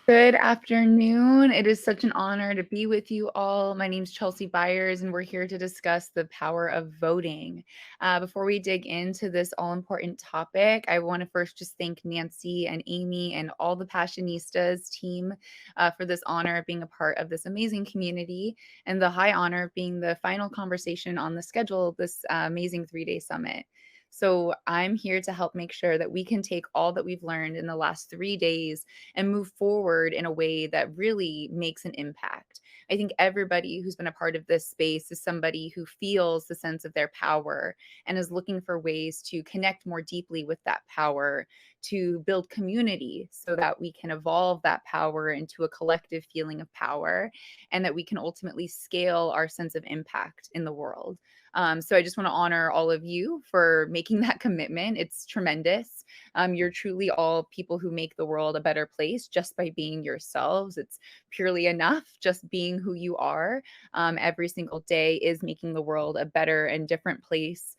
Good afternoon. It is such an honor to be with you all. My name's Chelsea Byers, and we're here to discuss the power of voting. Before we dig into this all important topic, I want to first just thank Nancy and Amy and all the Passionistas team for this honor of being a part of this amazing community and the high honor of being the final conversation on the schedule of this amazing 3-day summit. So, I'm here to help make sure that we can take all that we've learned in the last 3 days and move forward in a way that really makes an impact. I think everybody who's been a part of this space is somebody who feels the sense of their power and is looking for ways to connect more deeply with that power, to build community so that we can evolve that power into a collective feeling of power and that we can ultimately scale our sense of impact in the world. So I just want to honor all of you for making that commitment. It's tremendous. You're truly all people who make the world a better place just by being yourselves. It's purely enough just being who you are. Every single day is making the world a better and different place.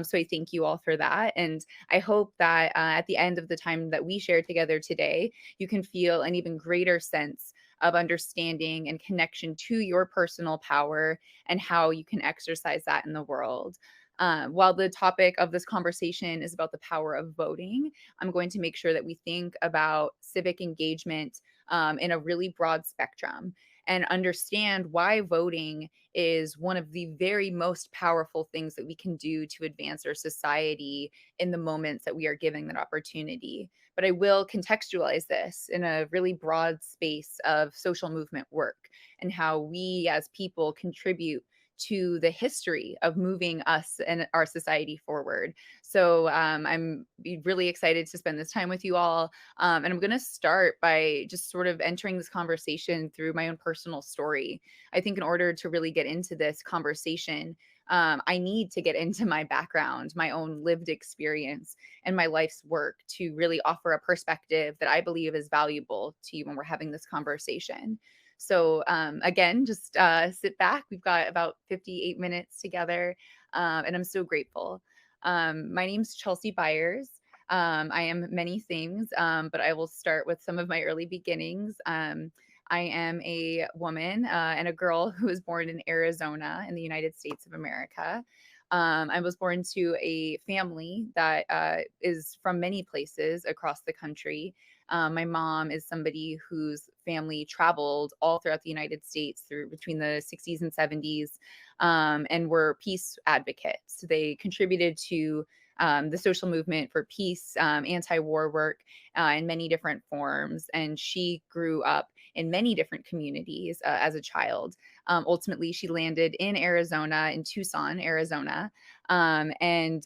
So I thank you all for that. And I hope that at the end of the time that we share together today, you can feel an even greater sense of understanding and connection to your personal power and how you can exercise that in the world. While the topic of this conversation is about the power of voting, I'm going to make sure that we think about civic engagement in a really broad spectrum and understand why voting is one of the very most powerful things that we can do to advance our society in the moments that we are given that opportunity. But I will contextualize this in a really broad space of social movement work and how we as people contribute to the history of moving us and our society forward. So I'm really excited to spend this time with you all. And I'm going to start by just sort of entering this conversation through my own personal story. I think in order to really get into this conversation, I need to get into my background, my own lived experience, and my life's work to really offer a perspective that I believe is valuable to you when we're having this conversation. So, again, just sit back. We've got about 58 minutes together, and I'm so grateful. My name's Chelsea Byers. I am many things, but I will start with some of my early beginnings. I am a woman and a girl who was born in Arizona in the United States of America. I was born to a family that is from many places across the country. My mom is somebody whose family traveled all throughout the United States through between the 60s and 70s and were peace advocates. They contributed to the social movement for peace, anti war work in many different forms. And she grew up in many different communities as a child. Ultimately, she landed in Arizona, in Tucson, Arizona. And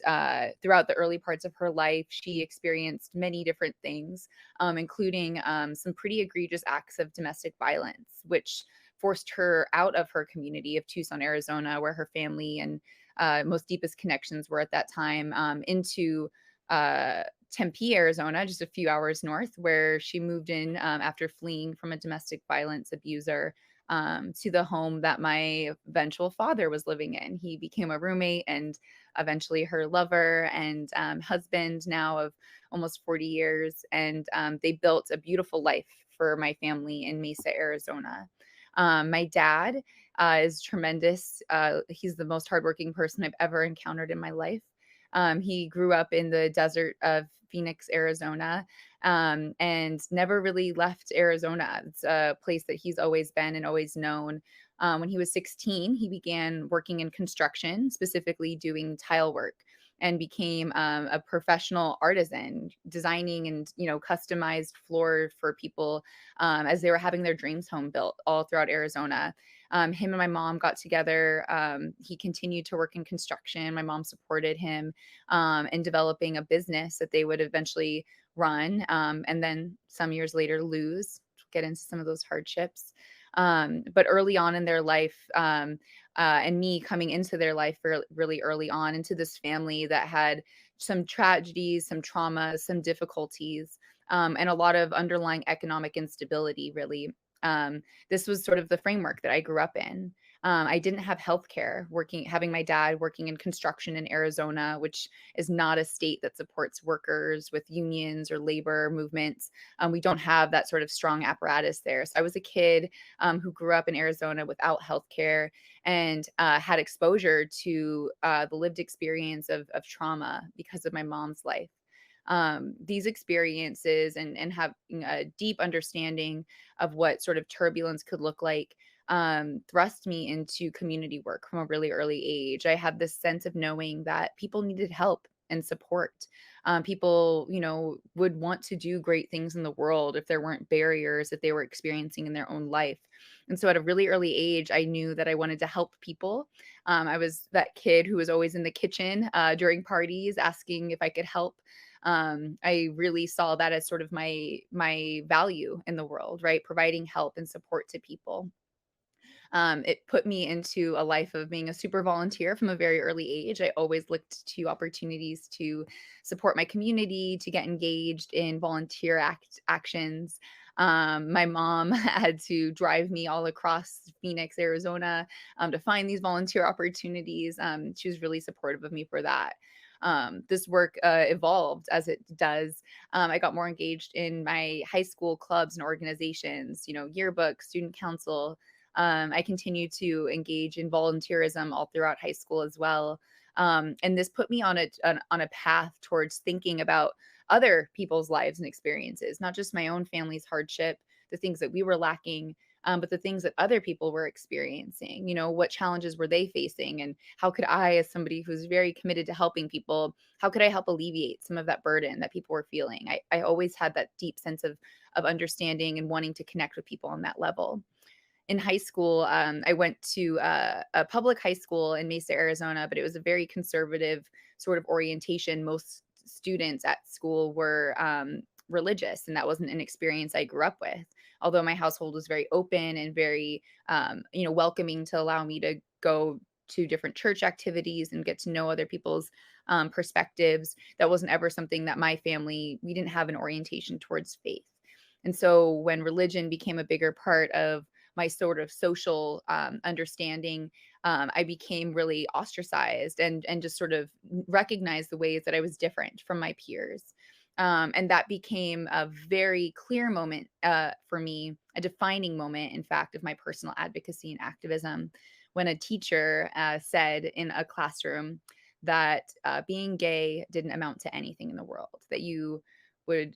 throughout the early parts of her life, she experienced many different things, including some pretty egregious acts of domestic violence, which forced her out of her community of Tucson, Arizona, where her family and most deepest connections were at that time, into Tempe, Arizona, just a few hours north, where she moved in after fleeing from a domestic violence abuser to the home that my eventual father was living in. He became a roommate and eventually her lover and husband now of almost 40 years. And they built a beautiful life for my family in Mesa, Arizona. My dad is tremendous. He's the most hardworking person I've ever encountered in my life. He grew up in the desert of Phoenix, Arizona, and never really left Arizona. It's a place that he's always been and always known. When he was 16, he began working in construction, specifically doing tile work, and became a professional artisan, designing and customized floor for people as they were having their dreams home built all throughout Arizona. Him and my mom got together. He continued to work in construction. My mom supported him in developing a business that they would eventually run and then some years later lose. Get into some of those hardships. But early on in their life, and me coming into their life really early on into this family that had some tragedies, some traumas, some difficulties, and a lot of underlying economic instability, really. This was sort of the framework that I grew up in. I didn't have healthcare having my dad working in construction in Arizona, which is not a state that supports workers with unions or labor movements. We don't have that sort of strong apparatus there. So I was a kid who grew up in Arizona without healthcare and had exposure to the lived experience of trauma because of my mom's life. These experiences and having a deep understanding of what sort of turbulence could look like thrust me into community work from a really early age. I had this sense of knowing that people needed help and support. People, would want to do great things in the world if there weren't barriers that they were experiencing in their own life. And so at a really early age, I knew that I wanted to help people. I was that kid who was always in the kitchen during parties asking if I could help. I really saw that as sort of my value in the world, right? Providing help and support to people. It put me into a life of being a super volunteer from a very early age. I always looked to opportunities to support my community, to get engaged in volunteer actions. My mom had to drive me all across Phoenix, Arizona, to find these volunteer opportunities. She was really supportive of me for that. This work evolved as it does. I got more engaged in my high school clubs and organizations, yearbook, student council. I continued to engage in volunteerism all throughout high school as well. And this put me on a path towards thinking about other people's lives and experiences, not just my own family's hardship, the things that we were lacking, but the things that other people were experiencing. What challenges were they facing? And how could I, as somebody who's very committed to helping people, how could I help alleviate some of that burden that people were feeling? I always had that deep sense of understanding and wanting to connect with people on that level. In high school, I went to a public high school in Mesa, Arizona, but it was a very conservative sort of orientation. Most students at school were religious, and that wasn't an experience I grew up with. Although my household was very open and very, welcoming to allow me to go to different church activities and get to know other people's perspectives, that wasn't ever something that my family, we didn't have an orientation towards faith. And so when religion became a bigger part of my sort of social understanding, I became really ostracized and just sort of recognized the ways that I was different from my peers. And that became a very clear moment for me, a defining moment, in fact, of my personal advocacy and activism, when a teacher said in a classroom that being gay didn't amount to anything in the world, that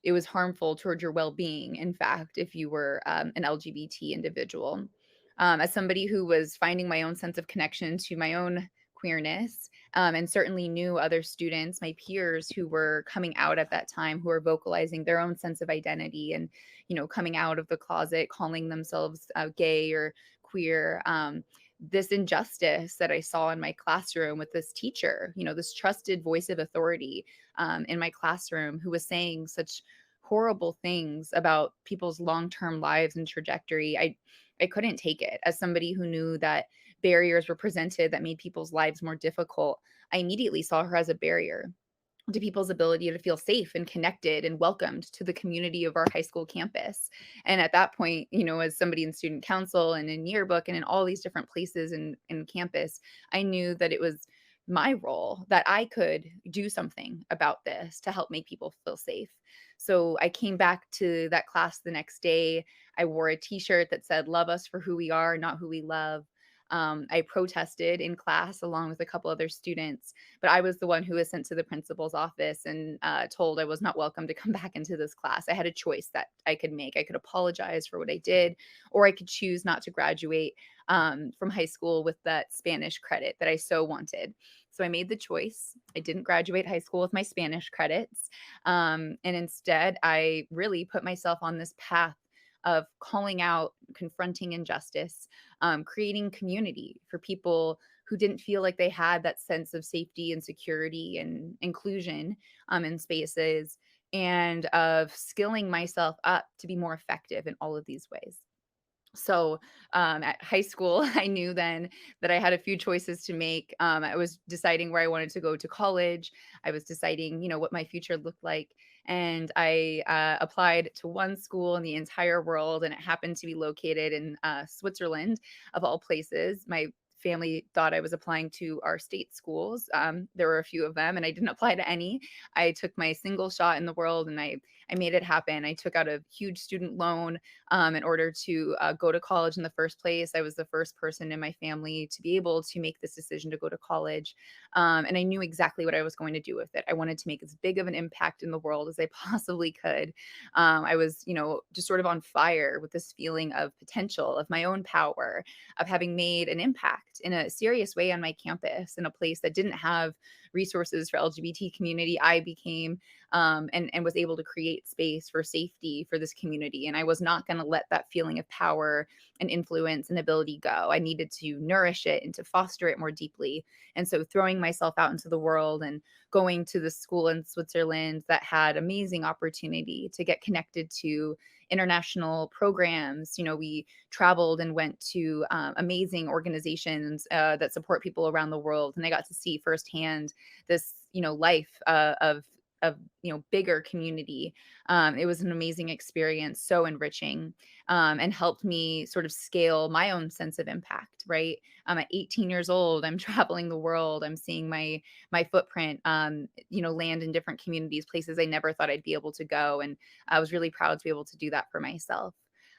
it was harmful towards your well-being, in fact, if you were an LGBT individual. As somebody who was finding my own sense of connection to my own queerness, and certainly knew other students, my peers, who were coming out at that time, who were vocalizing their own sense of identity and, coming out of the closet, calling themselves gay or queer. This injustice that I saw in my classroom with this teacher, this trusted voice of authority in my classroom, who was saying such horrible things about people's long-term lives and trajectory. I couldn't take it. As somebody who knew that barriers were presented that made people's lives more difficult, I immediately saw her as a barrier to people's ability to feel safe and connected and welcomed to the community of our high school campus. And at that point, as somebody in student council and in yearbook and in all these different places in campus, I knew that it was my role, that I could do something about this to help make people feel safe. So I came back to that class the next day. I wore a t-shirt that said, "Love us for who we are, not who we love." I protested in class along with a couple other students, but I was the one who was sent to the principal's office and told I was not welcome to come back into this class. I had a choice that I could make. I could apologize for what I did, or I could choose not to graduate from high school with that Spanish credit that I so wanted. So I made the choice. I didn't graduate high school with my Spanish credits. And instead, I really put myself on this path of calling out, confronting injustice, creating community for people who didn't feel like they had that sense of safety and security and inclusion in spaces, and of skilling myself up to be more effective in all of these ways. So, at high school, I knew then that I had a few choices to make. I was deciding where I wanted to go to college. I was deciding, what my future looked like. And I applied to one school in the entire world, and it happened to be located in Switzerland, of all places. My family thought I was applying to our state schools. There were a few of them, and I didn't apply to any. I took my single shot in the world, and I made it happen. I took out a huge student loan in order to go to college in the first place. I was the first person in my family to be able to make this decision to go to college. And I knew exactly what I was going to do with it. I wanted to make as big of an impact in the world as I possibly could. I was, just sort of on fire with this feeling of potential, of my own power, of having made an impact in a serious way on my campus in a place that didn't have resources for LGBT community. I became and was able to create space for safety for this community. And I was not going to let that feeling of power and influence and ability go. I needed to nourish it and to foster it more deeply. And so throwing myself out into the world and going to the school in Switzerland that had amazing opportunity to get connected to international programs. We traveled and went to amazing organizations that support people around the world. And I got to see firsthand this, life of bigger community. It was an amazing experience, so enriching, and helped me sort of scale my own sense of impact. Right, at 18 years old, I'm traveling the world. I'm seeing my footprint, land in different communities, places I never thought I'd be able to go, and I was really proud to be able to do that for myself.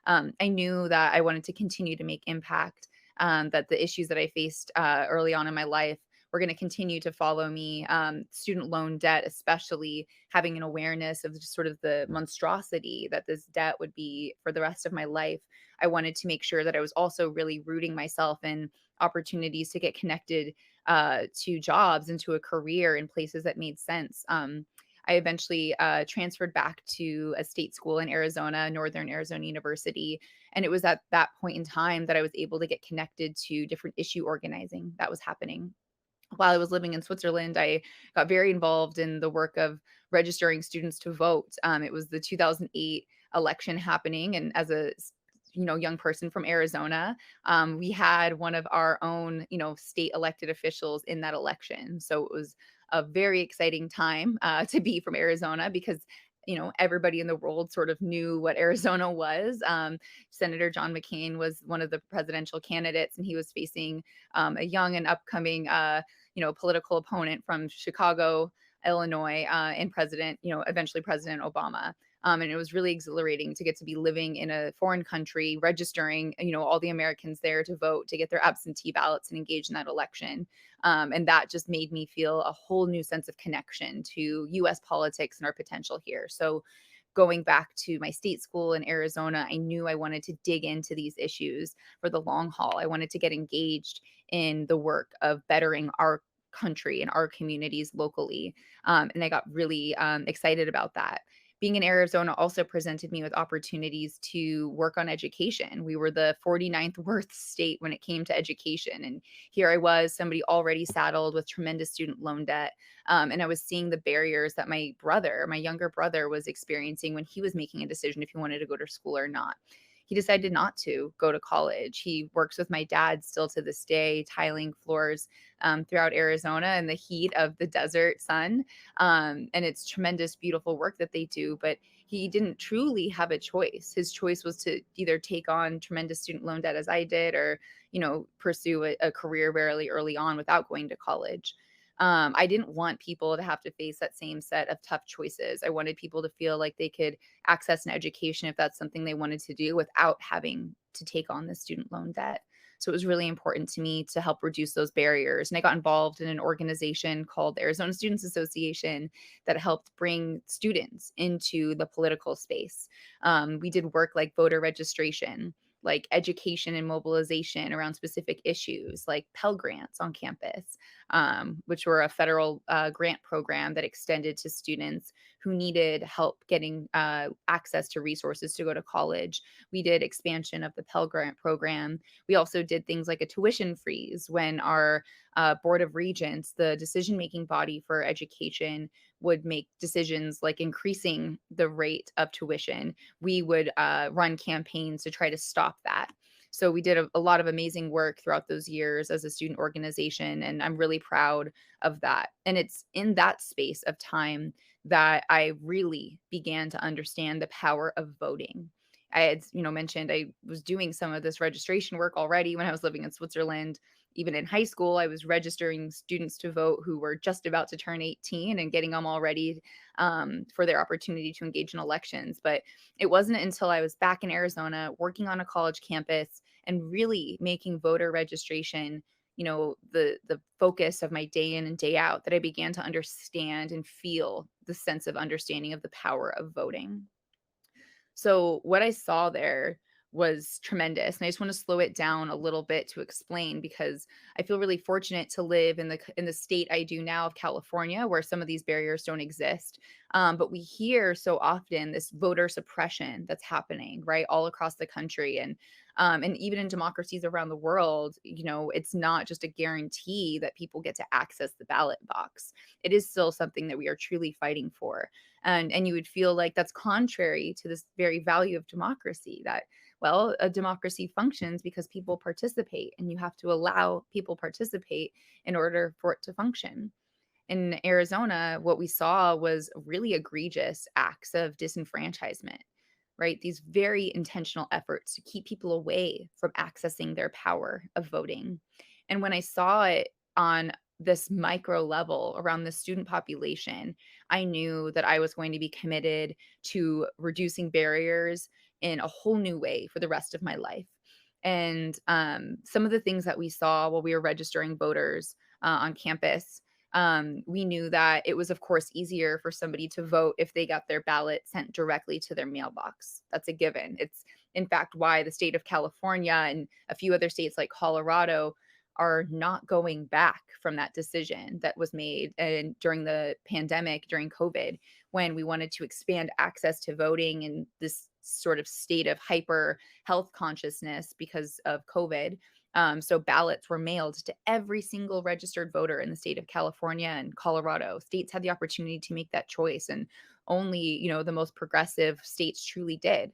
I knew that I wanted to continue to make impact. That the issues that I faced early on in my life were going to continue to follow me. Student loan debt, especially having an awareness of just sort of the monstrosity that this debt would be for the rest of my life. I wanted to make sure that I was also really rooting myself in opportunities to get connected to jobs and to a career in places that made sense. I eventually transferred back to a state school in Arizona, Northern Arizona University. And it was at that point in time that I was able to get connected to different issue organizing that was happening. While I was living in Switzerland, I got very involved in the work of registering students to vote. It was the 2008 election happening, and as a young person from Arizona, we had one of our own state elected officials in that election. So it was a very exciting time to be from Arizona because everybody in the world sort of knew what Arizona was. Senator John McCain was one of the presidential candidates, and he was facing a young and upcoming political opponent from Chicago, Illinois, and eventually President Obama. And it was really exhilarating to get to be living in a foreign country, registering, all the Americans there to vote, to get their absentee ballots and engage in that election. And that just made me feel a whole new sense of connection to US politics and our potential here. So going back to my state school in Arizona, I knew I wanted to dig into these issues for the long haul. I wanted to get engaged in the work of bettering our country and our communities locally. And I got really excited about that. Being in Arizona also presented me with opportunities to work on education. We were the 49th worst state when it came to education. And here I was, somebody already saddled with tremendous student loan debt. And I was seeing the barriers that my younger brother, was experiencing when he was making a decision if he wanted to go to school or not. He decided not to go to college. He works with my dad still to this day, tiling floors throughout Arizona in the heat of the desert sun. And it's tremendous, beautiful work that they do. But he didn't truly have a choice. His choice was to either take on tremendous student loan debt as I did, or, pursue a career very early on without going to college. I didn't want people to have to face that same set of tough choices. I wanted people to feel like they could access an education if that's something they wanted to do without having to take on the student loan debt. So it was really important to me to help reduce those barriers. And I got involved in an organization called the Arizona Students Association that helped bring students into the political space. We did work like voter registration, like education and mobilization around specific issues, like Pell Grants on campus, which were a federal grant program that extended to students who needed help getting access to resources to go to college. We did expansion of the Pell Grant program. We also did things like a tuition freeze when our Board of Regents, the decision-making body for education, would make decisions like increasing the rate of tuition. We would run campaigns to try to stop that. So we did a lot of amazing work throughout those years as a student organization, and I'm really proud of that. And it's in that space of time that I really began to understand the power of voting. I had, mentioned I was doing some of this registration work already when I was living in Switzerland. Even in high school, I was registering students to vote who were just about to turn 18 and getting them all ready for their opportunity to engage in elections. But it wasn't until I was back in Arizona working on a college campus and really making voter registration the focus of my day in and day out that I began to understand and feel the sense of understanding of the power of voting. So what I saw there was tremendous, and I just want to slow it down a little bit to explain because I feel really fortunate to live in the state I do now of California, where some of these barriers don't exist. But we hear so often this voter suppression that's happening right all across the country, and even in democracies around the world. It's not just a guarantee that people get to access the ballot box. It is still something that we are truly fighting for, and you would feel like that's contrary to this very value of democracy, that well, a democracy functions because people participate, and you have to allow people participate in order for it to function. In Arizona, what we saw was really egregious acts of disenfranchisement, right? These very intentional efforts to keep people away from accessing their power of voting. And when I saw it on this micro level around the student population, I knew that I was going to be committed to reducing barriers in a whole new way for the rest of my life. And some of the things that we saw while we were registering voters on campus, we knew that it was, of course, easier for somebody to vote if they got their ballot sent directly to their mailbox. That's a given. It's, in fact, why the state of California and a few other states like Colorado are not going back from that decision that was made and during the pandemic, during COVID, when we wanted to expand access to voting in this sort of state of hyper health consciousness because of COVID. So ballots were mailed to every single registered voter in the state of California and Colorado. States had the opportunity to make that choice, and only the most progressive states truly did.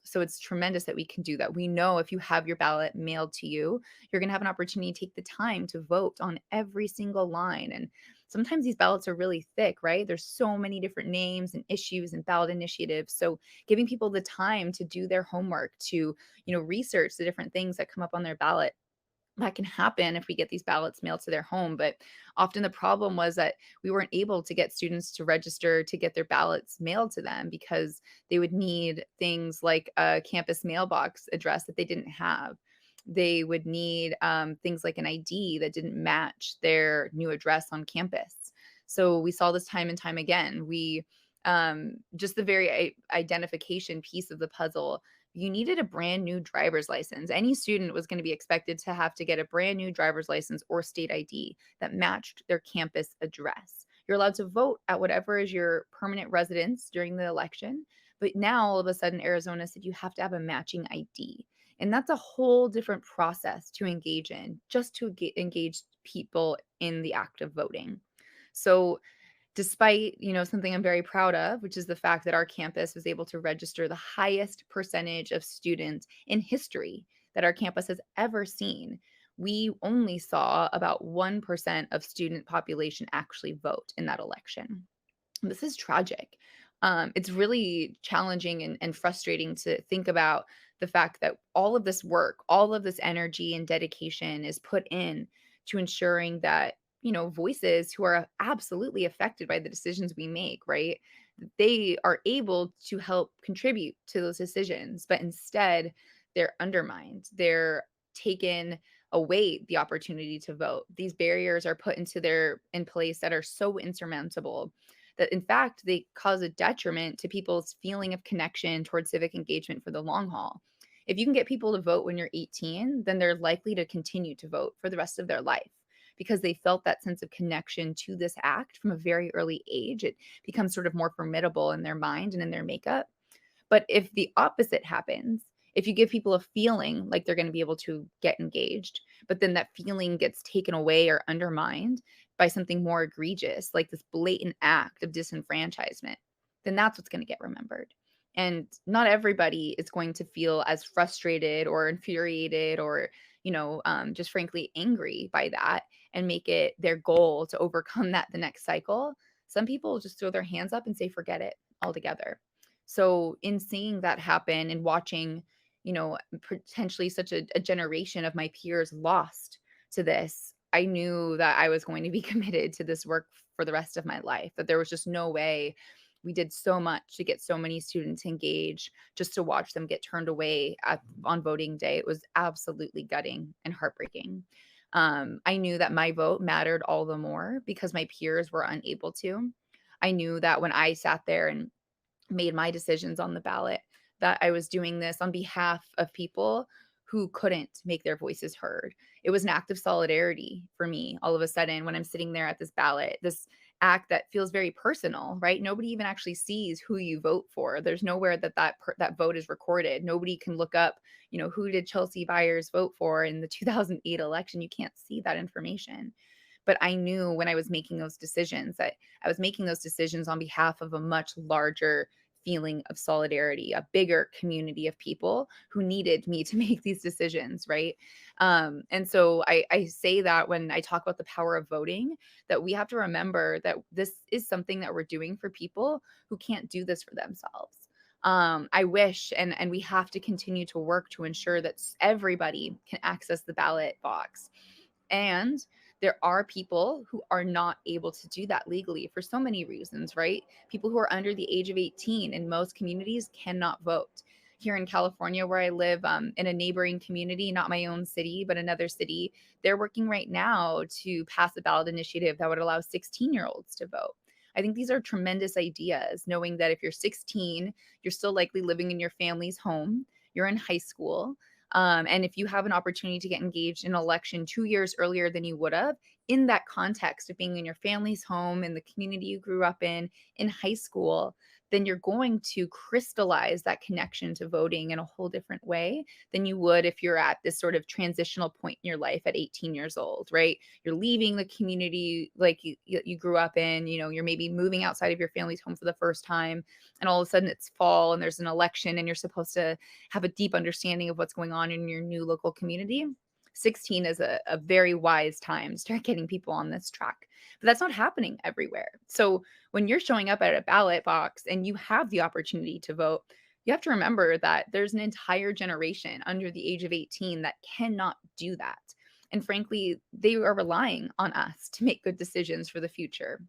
So it's tremendous that we can do that. We know if you have your ballot mailed to you, you're going to have an opportunity to take the time to vote on every single line. And sometimes these ballots are really thick, right? There's so many different names and issues and ballot initiatives. So giving people the time to do their homework, to research the different things that come up on their ballot, that can happen if we get these ballots mailed to their home. But often the problem was that we weren't able to get students to register to get their ballots mailed to them because they would need things like a campus mailbox address that they didn't have. They would need things like an ID that didn't match their new address on campus. So we saw this time and time again. We just the very identification piece of the puzzle, you needed a brand new driver's license. Any student was going to be expected to have to get a brand new driver's license or state ID that matched their campus address. You're allowed to vote at whatever is your permanent residence during the election. But now all of a sudden, Arizona said you have to have a matching ID. And that's a whole different process to engage in, just to engage people in the act of voting. So despite, something I'm very proud of, which is the fact that our campus was able to register the highest percentage of students in history that our campus has ever seen, we only saw about 1% of student population actually vote in that election. This is tragic. It's really challenging and frustrating to think about the fact that all of this work, all of this energy and dedication is put in to ensuring that, voices who are absolutely affected by the decisions we make, right? They are able to help contribute to those decisions, but instead they're undermined. They're taken away the opportunity to vote. These barriers are put in place that are so insurmountable that in fact they cause a detriment to people's feeling of connection towards civic engagement for the long haul. If you can get people to vote when you're 18, then they're likely to continue to vote for the rest of their life because they felt that sense of connection to this act from a very early age. It becomes sort of more formidable in their mind and in their makeup. But if the opposite happens, if you give people a feeling like they're going to be able to get engaged, but then that feeling gets taken away or undermined by something more egregious, like this blatant act of disenfranchisement, then that's what's going to get remembered. And not everybody is going to feel as frustrated or infuriated or, just frankly angry by that and make it their goal to overcome that the next cycle. Some people just throw their hands up and say, forget it altogether. So, in seeing that happen and watching, potentially such a generation of my peers lost to this, I knew that I was going to be committed to this work for the rest of my life, that there was just no way. We did so much to get so many students engaged just to watch them get turned away on voting day. It was absolutely gutting and heartbreaking. I knew that my vote mattered all the more because my peers were unable to. I knew that when I sat there and made my decisions on the ballot, that I was doing this on behalf of people who couldn't make their voices heard. It was an act of solidarity for me all of a sudden when I'm sitting there at this ballot, this act that feels very personal, right? Nobody even actually sees who you vote for. There's nowhere that vote is recorded. Nobody can look up, who did Chelsea Byers vote for in the 2008 election. You can't see that information. But I knew when I was making those decisions that I was making those decisions on behalf of a much larger feeling of solidarity, a bigger community of people who needed me to make these decisions, right? And so I say that when I talk about the power of voting, that we have to remember that this is something that we're doing for people who can't do this for themselves. I wish, and we have to continue to work to ensure that everybody can access the ballot box. And there are people who are not able to do that legally for so many reasons, right? People who are under the age of 18 in most communities cannot vote. Here in California, where I live, in a neighboring community, not my own city, but another city, they're working right now to pass a ballot initiative that would allow 16-year-olds to vote. I think these are tremendous ideas, knowing that if you're 16, you're still likely living in your family's home, you're in high school, and if you have an opportunity to get engaged in an election 2 years earlier than you would have, in that context of being in your family's home, in the community you grew up in high school, then you're going to crystallize that connection to voting in a whole different way than you would if you're at this sort of transitional point in your life at 18 years old, right? You're leaving the community like you grew up in, you're maybe moving outside of your family's home for the first time, and all of a sudden it's fall and there's an election and you're supposed to have a deep understanding of what's going on in your new local community. 16 is a very wise time to start getting people on this track. But that's not happening everywhere. So when you're showing up at a ballot box and you have the opportunity to vote, you have to remember that there's an entire generation under the age of 18 that cannot do that. And frankly, they are relying on us to make good decisions for the future,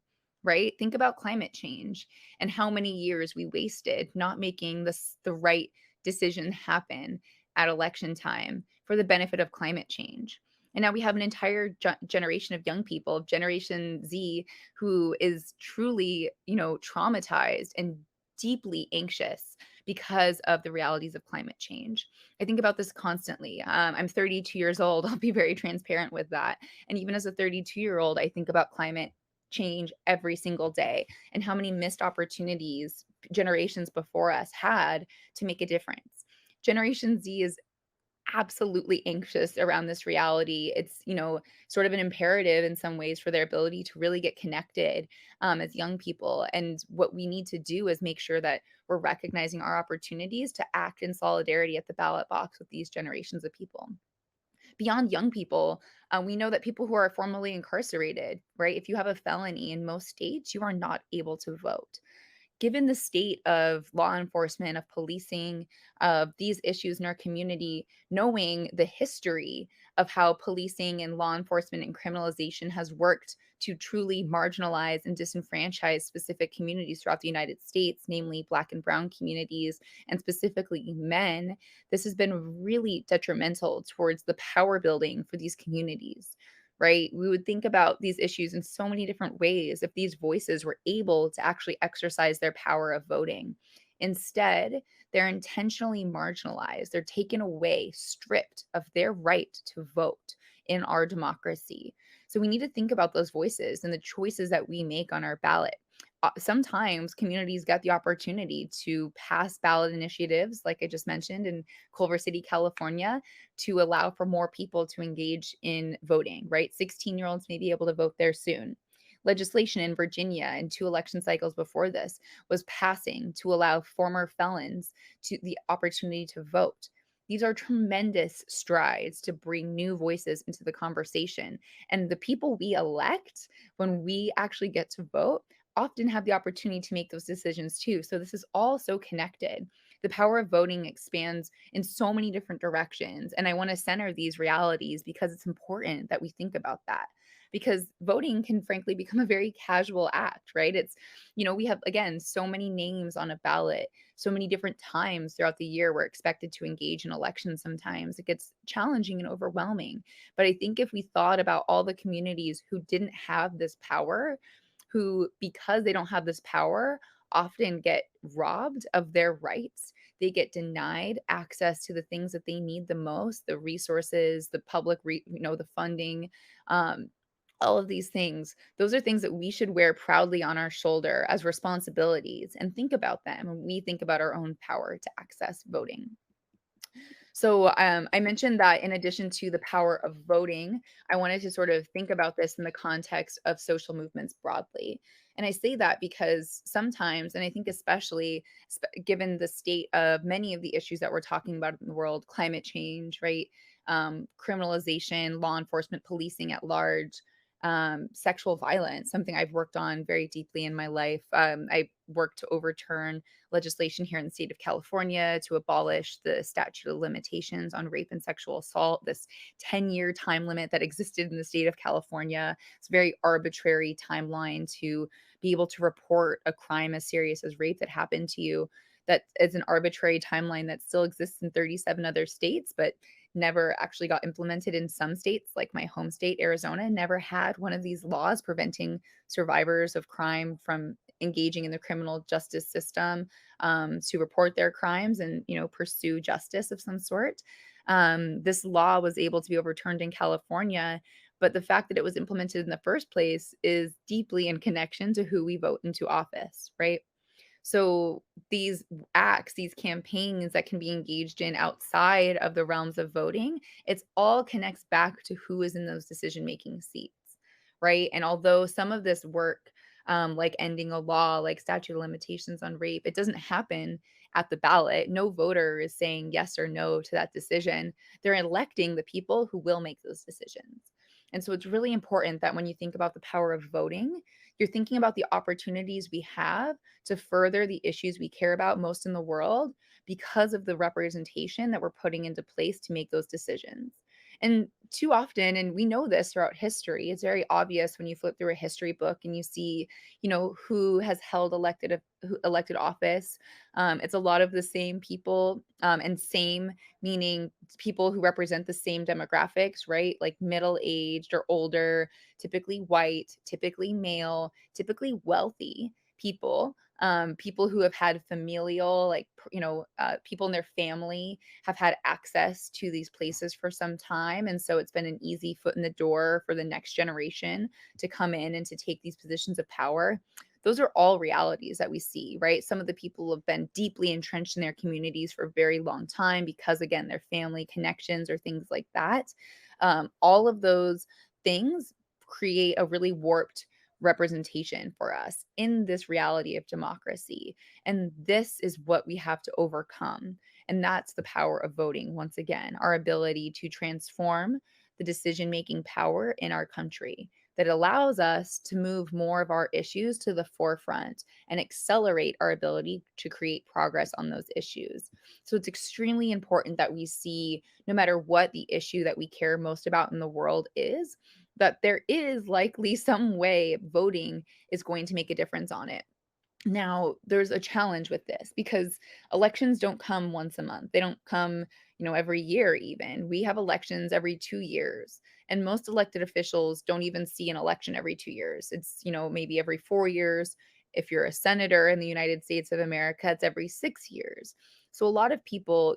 right? Think about climate change and how many years we wasted not making the right decision happen at election time for the benefit of climate change. And now we have an entire generation of young people, Generation Z, who is truly, traumatized and deeply anxious because of the realities of climate change. I think about this constantly. I'm 32 years old. I'll be very transparent with that. And even as a 32-year-old, I think about climate change every single day and how many missed opportunities generations before us had to make a difference. Generation Z is absolutely anxious around this reality. It's, sort of an imperative in some ways for their ability to really get connected as young people. And what we need to do is make sure that we're recognizing our opportunities to act in solidarity at the ballot box with these generations of people. Beyond young people, we know that people who are formerly incarcerated, right? If you have a felony in most states, you are not able to vote. Given the state of law enforcement, of policing, of these issues in our community, knowing the history of how policing and law enforcement and criminalization has worked to truly marginalize and disenfranchise specific communities throughout the United States, namely Black and Brown communities, and specifically men, this has been really detrimental towards the power building for these communities, right? We would think about these issues in so many different ways if these voices were able to actually exercise their power of voting. Instead, they're intentionally marginalized. They're taken away, stripped of their right to vote in our democracy. So we need to think about those voices and the choices that we make on our ballot. Sometimes communities get the opportunity to pass ballot initiatives, like I just mentioned in Culver City, California, to allow for more people to engage in voting, right? 16-year-olds may be able to vote there soon. Legislation in Virginia and 2 election cycles before this was passing to allow former felons to the opportunity to vote. These are tremendous strides to bring new voices into the conversation. And the people we elect, when we actually get to vote, often have the opportunity to make those decisions too. So this is all so connected. The power of voting expands in so many different directions. And I want to center these realities because it's important that we think about that. Because voting can frankly become a very casual act, right? We have, again, so many names on a ballot, so many different times throughout the year we're expected to engage in elections sometimes. It gets challenging and overwhelming. But I think if we thought about all the communities who didn't have this power, who, because they don't have this power, often get robbed of their rights. They get denied access to the things that they need the most, the resources, the the funding, um, all of these things. Those are things that we should wear proudly on our shoulder as responsibilities and think about them when we think about our own power to access voting. So I mentioned that in addition to the power of voting, I wanted to sort of think about this in the context of social movements broadly. And I say that because sometimes, and I think especially given the state of many of the issues that we're talking about in the world, climate change, right? Criminalization, law enforcement, policing at large, sexual violence, something I've worked on very deeply in my life. I worked to overturn legislation here in the state of California to abolish the statute of limitations on rape and sexual assault, this 10-year time limit that existed in the state of California. It's a very arbitrary timeline to be able to report a crime as serious as rape that happened to you. That is an arbitrary timeline that still exists in 37 other states, but never actually got implemented in some states, like my home state, Arizona, never had one of these laws preventing survivors of crime from engaging in the criminal justice system, to report their crimes and pursue justice of some sort. This law was able to be overturned in California, but the fact that it was implemented in the first place is deeply in connection to who we vote into office, right? So these acts, these campaigns that can be engaged in outside of the realms of voting, it's all connects back to who is in those decision-making seats, right? And although some of this work, like ending a law, like statute of limitations on rape, it doesn't happen at the ballot. No voter is saying yes or no to that decision. They're electing the people who will make those decisions. And so it's really important that when you think about the power of voting, you're thinking about the opportunities we have to further the issues we care about most in the world because of the representation that we're putting into place to make those decisions. And too often, and we know this throughout history, it's very obvious when you flip through a history book and you see, who has held elected office. It's a lot of the same people, and same meaning people who represent the same demographics, right? Like middle aged or older, typically white, typically male, typically wealthy people, people who have had familial, like, people in their family have had access to these places for some time. And so it's been an easy foot in the door for the next generation to come in and to take these positions of power. Those are all realities that we see, right? Some of the people have been deeply entrenched in their communities for a very long time because, again, their family connections or things like that. All of those things create a really warped representation for us in this reality of democracy. And this is what we have to overcome. And that's the power of voting, once again, our ability to transform the decision making power in our country that allows us to move more of our issues to the forefront and accelerate our ability to create progress on those issues. So it's extremely important that we see, no matter what the issue that we care most about in the world is, that there is likely some way voting is going to make a difference on it. Now, there's a challenge with this because elections don't come once a month. They don't come, every year even. We have elections every 2 years, and most elected officials don't even see an election every 2 years. It's, maybe every 4 years. If you're a senator in the United States of America, it's every 6 years. So a lot of people,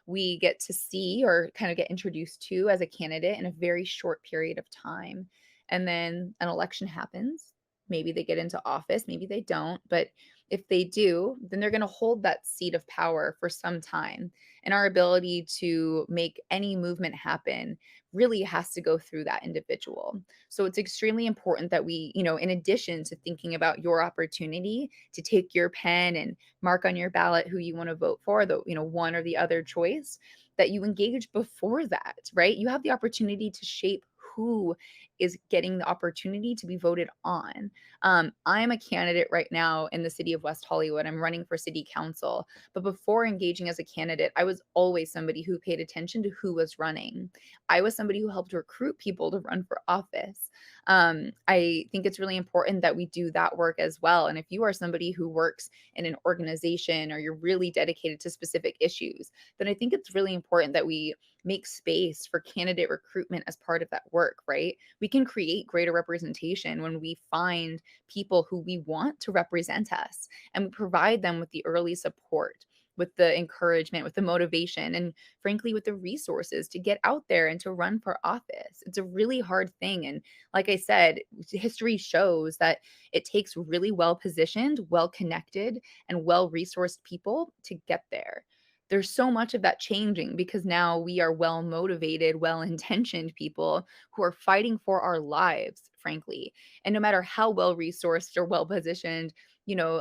we get to see or kind of get introduced to as a candidate in a very short period of time. And then an election happens. Maybe they get into office, maybe they don't, but If they do, then they're going to hold that seat of power for some time. And our ability to make any movement happen really has to go through that individual. So it's extremely important that we, in addition to thinking about your opportunity to take your pen and mark on your ballot who you want to vote for, the, one or the other choice, that you engage before that, right? You have the opportunity to shape who is getting the opportunity to be voted on. I'm a candidate right now in the city of West Hollywood. I'm running for city council. But before engaging as a candidate, I was always somebody who paid attention to who was running. I was somebody who helped recruit people to run for office. I think it's really important that we do that work as well. And if you are somebody who works in an organization or you're really dedicated to specific issues, then I think it's really important that we make space for candidate recruitment as part of that work, right? We can create greater representation when we find people who we want to represent us and we provide them with the early support, with the encouragement, with the motivation, and frankly, with the resources to get out there and to run for office. It's a really hard thing. And like I said, history shows that it takes really well positioned, well connected, and well resourced people to get there. There's so much of that changing because now we are well motivated, well intentioned people who are fighting for our lives, frankly. And no matter how well resourced or well positioned,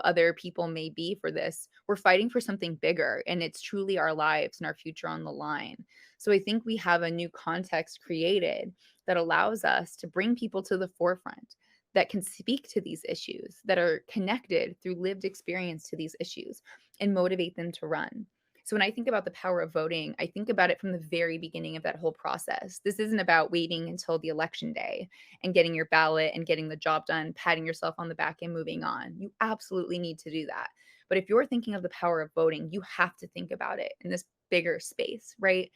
other people may be for this, we're fighting for something bigger. And it's truly our lives and our future on the line. So I think we have a new context created that allows us to bring people to the forefront that can speak to these issues, that are connected through lived experience to these issues and motivate them to run. So when I think about the power of voting, I think about it from the very beginning of that whole process. This isn't about waiting until the election day and getting your ballot and getting the job done, patting yourself on the back and moving on. You absolutely need to do that. But if you're thinking of the power of voting, you have to think about it in this bigger space, right?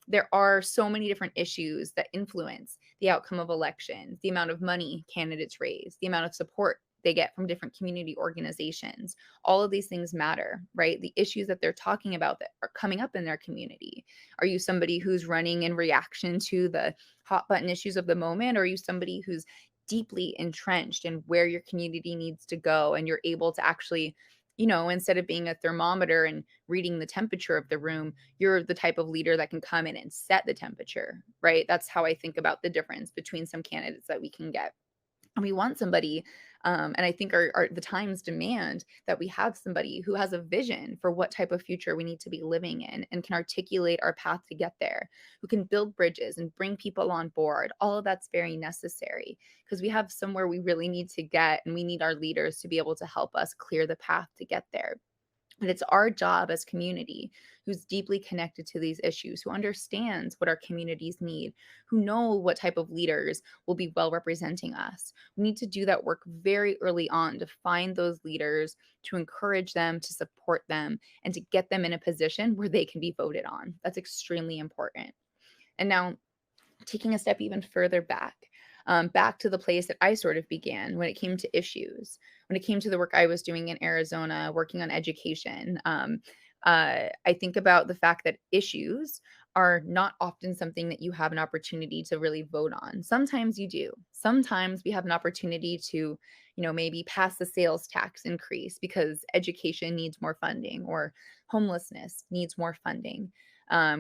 There are so many different issues that influence the outcome of elections, the amount of money candidates raise, the amount of support they get from different community organizations. All of these things matter, right? The issues that they're talking about that are coming up in their community. Are you somebody who's running in reaction to the hot button issues of the moment? Or are you somebody who's deeply entrenched in where your community needs to go and you're able to actually, instead of being a thermometer and reading the temperature of the room, you're the type of leader that can come in and set the temperature, right? That's how I think about the difference between some candidates that we can get. And we want somebody, and I think the times demand that we have somebody who has a vision for what type of future we need to be living in and can articulate our path to get there, who can build bridges and bring people on board. All of that's very necessary because we have somewhere we really need to get, and we need our leaders to be able to help us clear the path to get there. But it's our job as community who's deeply connected to these issues, who understands what our communities need, who know what type of leaders will be well representing us. We need to do that work very early on to find those leaders, to encourage them, to support them, and to get them in a position where they can be voted on. That's extremely important. And now, taking a step even further back to the place that I sort of began when it came to issues, when it came to the work I was doing in Arizona, working on education. I think about the fact that issues are not often something that you have an opportunity to really vote on. Sometimes you do. Sometimes we have an opportunity to, maybe pass the sales tax increase because education needs more funding or homelessness needs more funding.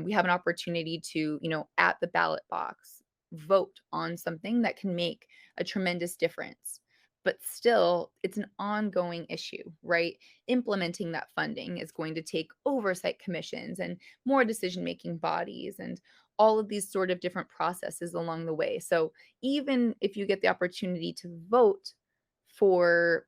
We have an opportunity to, at the ballot box, vote on something that can make a tremendous difference. But still, it's an ongoing issue, right? Implementing that funding is going to take oversight commissions and more decision making bodies and all of these sort of different processes along the way. So, even if you get the opportunity to vote for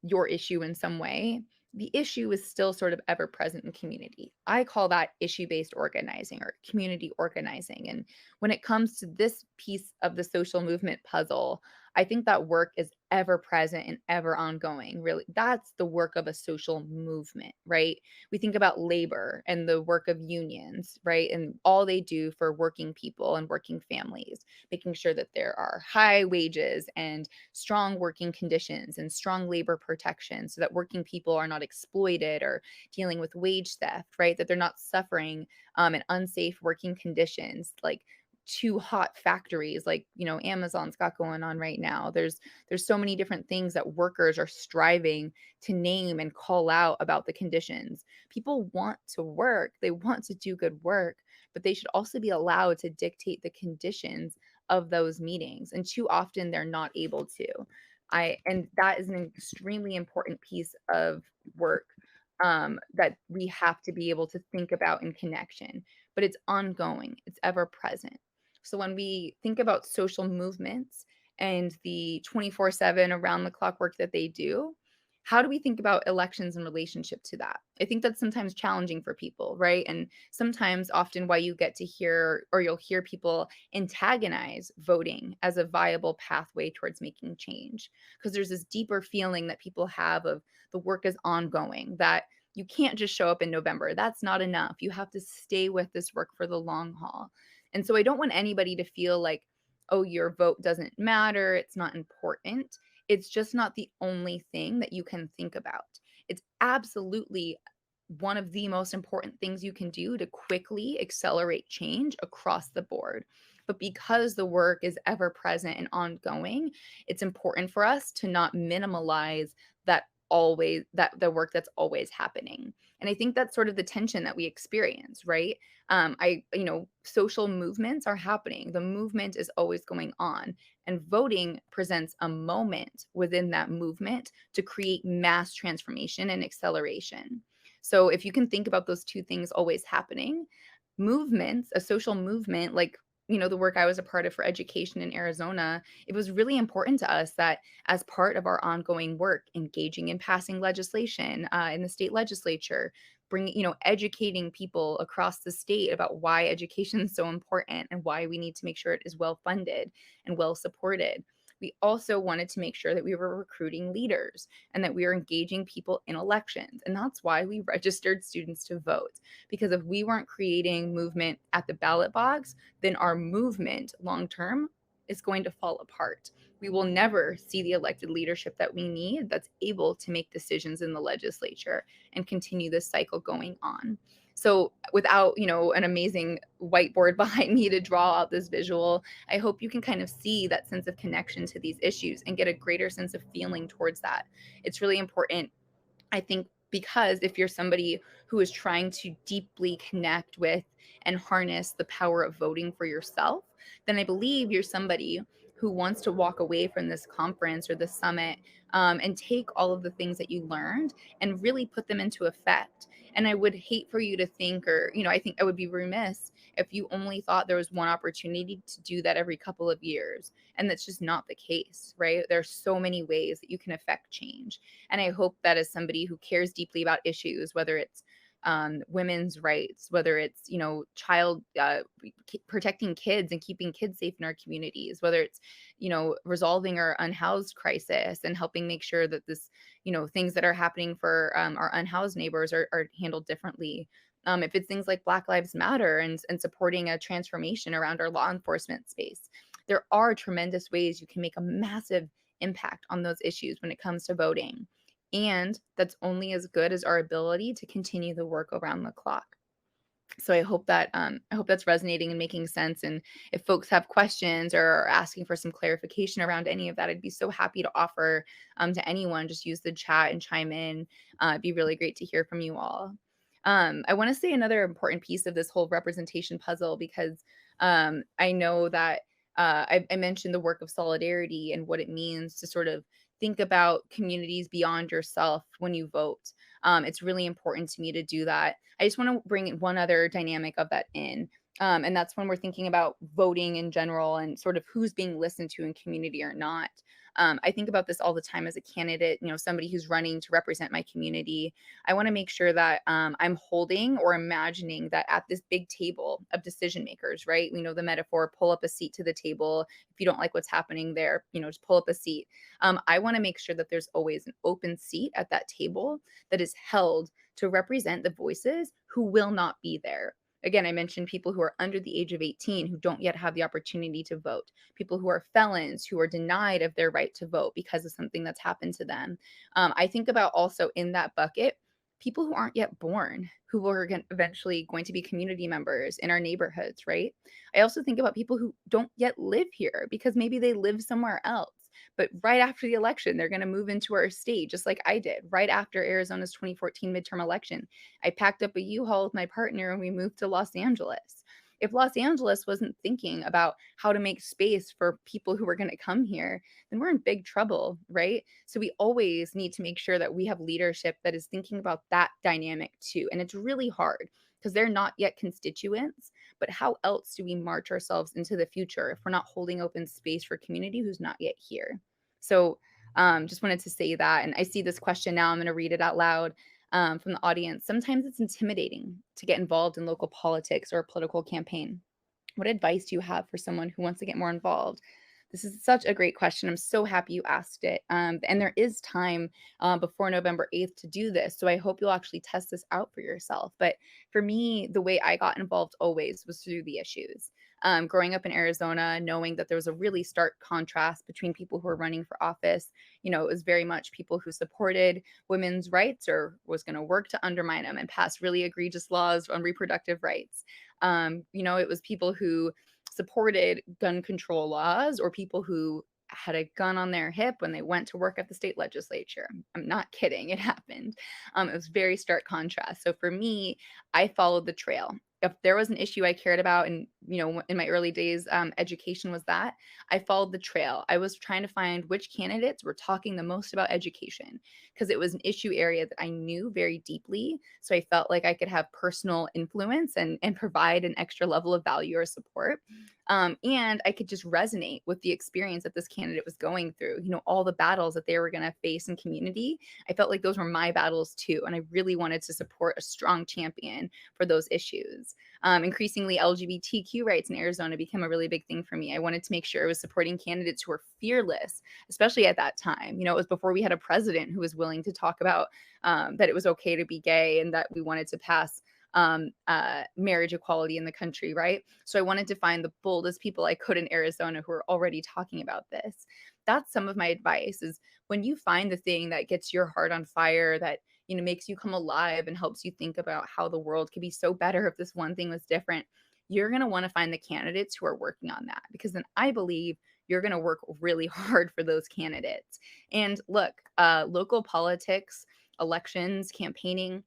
your issue in some way, the issue is still sort of ever present in community. I call that issue based organizing or community organizing. And when it comes to this piece of the social movement puzzle, I think that work is ever present and ever ongoing. Really, that's the work of a social movement, right? We think about labor and the work of unions, right? And all they do for working people and working families, making sure that there are high wages and strong working conditions and strong labor protection so that working people are not exploited or dealing with wage theft, right? That they're not suffering in unsafe working conditions. Like too hot factories like, Amazon's got going on right now. There's so many different things that workers are striving to name and call out about the conditions. People want to work, they want to do good work, but they should also be allowed to dictate the conditions of those meetings. And too often they're not able to. And that is an extremely important piece of work that we have to be able to think about in connection, but it's ongoing, it's ever present. So when we think about social movements and the 24/7 around the clock work that they do, how do we think about elections in relationship to that? I think that's sometimes challenging for people, right? And sometimes, often, why you get to hear or you'll hear people antagonize voting as a viable pathway towards making change. Because there's this deeper feeling that people have of the work is ongoing, that you can't just show up in November. That's not enough. You have to stay with this work for the long haul. And so I don't want anybody to feel like, oh, your vote doesn't matter. It's not important. It's just not the only thing that you can think about. It's absolutely one of the most important things you can do to quickly accelerate change across the board. But because the work is ever present and ongoing, it's important for us to not minimalize that the work that's always happening. And I think that's sort of the tension that we experience, right? Social movements are happening. The movement is always going on. And voting presents a moment within that movement to create mass transformation and acceleration. So if you can think about those two things always happening, movements, a social movement like, the work I was a part of for education in Arizona, it was really important to us that as part of our ongoing work, engaging in passing legislation in the state legislature, educating people across the state about why education is so important and why we need to make sure it is well funded and well supported. We also wanted to make sure that we were recruiting leaders and that we were engaging people in elections. And that's why we registered students to vote. Because if we weren't creating movement at the ballot box, then our movement long term is going to fall apart. We will never see the elected leadership that we need that's able to make decisions in the legislature and continue this cycle going on. So without, an amazing whiteboard behind me to draw out this visual, I hope you can kind of see that sense of connection to these issues and get a greater sense of feeling towards that. It's really important, I think, because if you're somebody who is trying to deeply connect with and harness the power of voting for yourself, then I believe you're somebody who wants to walk away from this conference or this summit and take all of the things that you learned and really put them into effect. And I would hate for you to think, or, I think I would be remiss if you only thought there was one opportunity to do that every couple of years. And that's just not the case, right? There are so many ways that you can affect change. And I hope that as somebody who cares deeply about issues, whether it's women's rights, whether it's, child protecting kids and keeping kids safe in our communities, whether it's, resolving our unhoused crisis and helping make sure that this, things that are happening for our unhoused neighbors are handled differently. If it's things like Black Lives Matter and supporting a transformation around our law enforcement space, there are tremendous ways you can make a massive impact on those issues when it comes to voting. And that's only as good as our ability to continue the work around the clock. So I hope that's resonating and making sense. And if folks have questions or are asking for some clarification around any of that, I'd be so happy to offer to anyone. Just use the chat and chime in. It'd be really great to hear from you all. I want to say another important piece of this whole representation puzzle, because I know that I mentioned the work of solidarity and what it means to sort of think about communities beyond yourself when you vote. It's really important to me to do that. I just want to bring one other dynamic of that in. And that's when we're thinking about voting in general and sort of who's being listened to in community or not. I think about this all the time as a candidate, somebody who's running to represent my community. I want to make sure that I'm holding or imagining that at this big table of decision makers, right? We know the metaphor, pull up a seat to the table. If you don't like what's happening there, just pull up a seat. I want to make sure that there's always an open seat at that table that is held to represent the voices who will not be there. Again, I mentioned people who are under the age of 18 who don't yet have the opportunity to vote, people who are felons who are denied of their right to vote because of something that's happened to them. I think about also in that bucket people who aren't yet born, who are eventually going to be community members in our neighborhoods, right? I also think about people who don't yet live here because maybe they live somewhere else. But right after the election, they're going to move into our state, just like I did right after Arizona's 2014 midterm election. I packed up a U-Haul with my partner and we moved to Los Angeles. If Los Angeles wasn't thinking about how to make space for people who are going to come here, then we're in big trouble, right? So we always need to make sure that we have leadership that is thinking about that dynamic too. And it's really hard because they're not yet constituents, but how else do we march ourselves into the future if we're not holding open space for community who's not yet here? So just wanted to say that. And I see this question now. I'm going to read it out loud from the audience. Sometimes it's intimidating to get involved in local politics or a political campaign. What advice do you have for someone who wants to get more involved? This is such a great question. I'm so happy you asked it. And there is time before November 8th to do this. So I hope you'll actually test this out for yourself. But for me, the way I got involved always was through the issues. Growing up in Arizona, knowing that there was a really stark contrast between people who were running for office, it was very much people who supported women's rights or was going to work to undermine them and pass really egregious laws on reproductive rights. It was people who supported gun control laws or people who had a gun on their hip when they went to work at the state legislature. I'm not kidding. It happened. It was very stark contrast. So for me, I followed the trail. If there was an issue I cared about, and in my early days, education was that, I followed the trail. I was trying to find which candidates were talking the most about education because it was an issue area that I knew very deeply. So I felt like I could have personal influence and provide an extra level of value or support. And I could just resonate with the experience that this candidate was going through, all the battles that they were going to face in community. I felt like those were my battles too. And I really wanted to support a strong champion for those issues. Increasingly, LGBTQ rights in Arizona became a really big thing for me. I wanted to make sure I was supporting candidates who were fearless, especially at that time. It was before we had a president who was willing to talk about that it was okay to be gay and that we wanted to pass marriage equality in the country, right? So I wanted to find the boldest people I could in Arizona who are already talking about this. That's some of my advice is when you find the thing that gets your heart on fire, that makes you come alive and helps you think about how the world could be so better if this one thing was different, you're going to want to find the candidates who are working on that, because then I believe you're going to work really hard for those candidates. And look, local politics, elections, campaigning,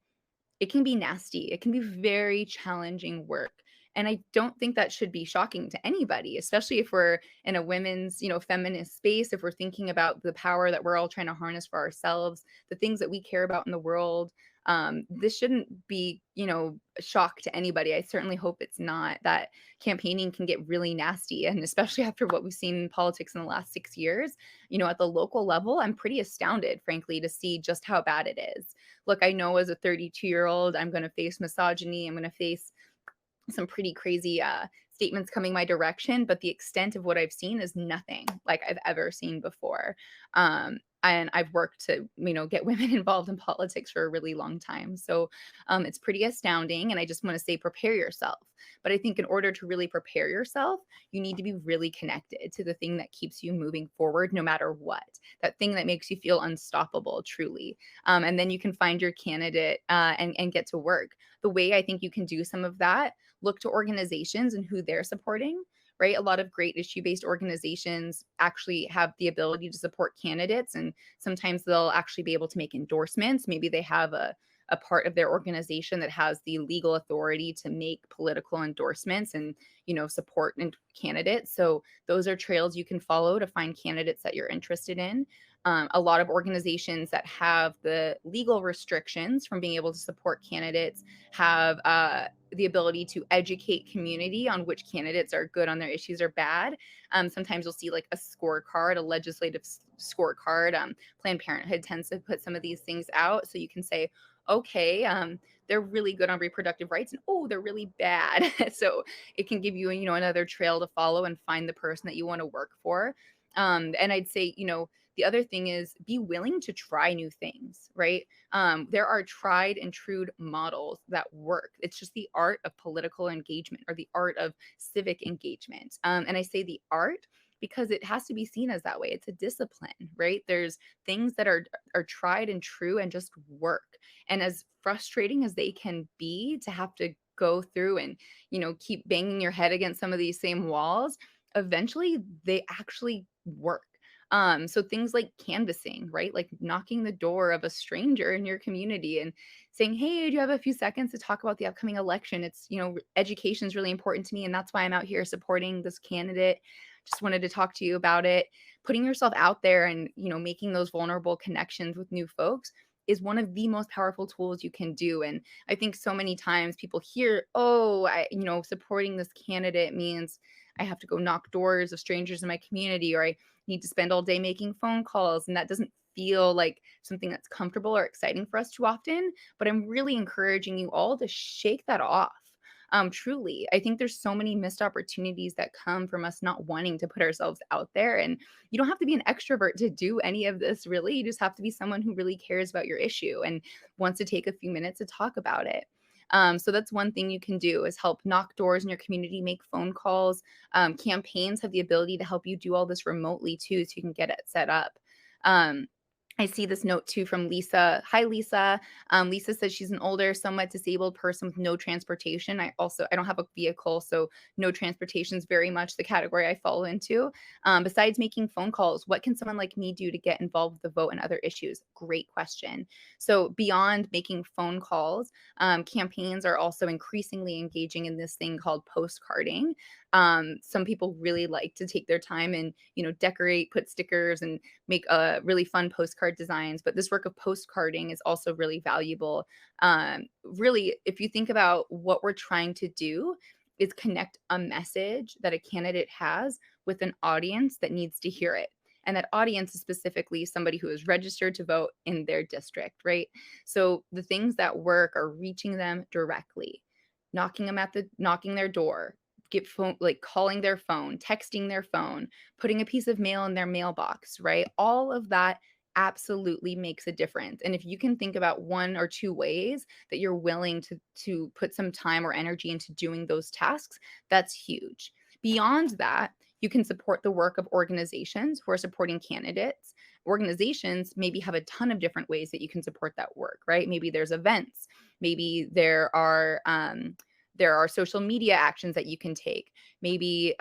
it can be nasty. It can be very challenging work. And I don't think that should be shocking to anybody, especially if we're in a women's, feminist space, if we're thinking about the power that we're all trying to harness for ourselves, the things that we care about in the world. This shouldn't be, a shock to anybody. I certainly hope it's not. That campaigning can get really nasty. And especially after what we've seen in politics in the last 6 years, at the local level, I'm pretty astounded, frankly, to see just how bad it is. Look, I know as a 32-year-old, I'm going to face misogyny. I'm going to face some pretty crazy statements coming my direction, but the extent of what I've seen is nothing like I've ever seen before. And I've worked to, get women involved in politics for a really long time. So it's pretty astounding. And I just want to say, prepare yourself. But I think in order to really prepare yourself, you need to be really connected to the thing that keeps you moving forward, no matter what, that thing that makes you feel unstoppable, truly. And then you can find your candidate and get to work. The way I think you can do some of that, look to organizations and who they're supporting, right? A lot of great issue-based organizations actually have the ability to support candidates, and sometimes they'll actually be able to make endorsements. Maybe they have a part of their organization that has the legal authority to make political endorsements and, support candidates. So those are trails you can follow to find candidates that you're interested in. A lot of organizations that have the legal restrictions from being able to support candidates have the ability to educate community on which candidates are good on their issues or bad. Sometimes you'll see like a scorecard, a legislative scorecard. Planned Parenthood tends to put some of these things out. So you can say, okay, they're really good on reproductive rights, and oh, they're really bad. So it can give you, another trail to follow and find the person that you want to work for. And I'd say, the other thing is be willing to try new things, right? There are tried and true models that work. It's just the art of political engagement or the art of civic engagement. And I say the art because it has to be seen as that way. It's a discipline, right? There's things that are tried and true and just work. And as frustrating as they can be to have to go through and, keep banging your head against some of these same walls, eventually they actually work. So things like canvassing, right? Like knocking the door of a stranger in your community and saying, "Hey, do you have a few seconds to talk about the upcoming election? It's, education is really important to me, and that's why I'm out here supporting this candidate. Just wanted to talk to you about it." Putting yourself out there and, making those vulnerable connections with new folks is one of the most powerful tools you can do. And I think so many times people hear, "Oh, supporting this candidate means I have to go knock doors of strangers in my community, or I need to spend all day making phone calls." And that doesn't feel like something that's comfortable or exciting for us too often. But I'm really encouraging you all to shake that off. Truly, I think there's so many missed opportunities that come from us not wanting to put ourselves out there. And you don't have to be an extrovert to do any of this, really. You just have to be someone who really cares about your issue and wants to take a few minutes to talk about it. So that's one thing you can do is help knock doors in your community, make phone calls. Campaigns have the ability to help you do all this remotely too, so you can get it set up. Um, I see this note too from Lisa. Hi, Lisa. Lisa says she's an older, somewhat disabled person with no transportation. I don't have a vehicle, so no transportation is very much the category I fall into. Besides making phone calls, what can someone like me do to get involved with the vote and other issues? Great question. So beyond making phone calls, campaigns are also increasingly engaging in this thing called postcarding. Some people really like to take their time and, decorate, put stickers, and make really fun postcard designs. But this work of postcarding is also really valuable. Really, if you think about what we're trying to do, is connect a message that a candidate has with an audience that needs to hear it. And that audience is specifically somebody who is registered to vote in their district, right? So the things that work are reaching them directly, knocking their door, get phone, like calling their phone, texting their phone, putting a piece of mail in their mailbox, right? All of that absolutely makes a difference. And if you can think about one or two ways that you're willing to put some time or energy into doing those tasks, that's huge. Beyond that, you can support the work of organizations who are supporting candidates. Organizations maybe have a ton of different ways that you can support that work, right? Maybe there's events, maybe there are social media actions that you can take. Maybe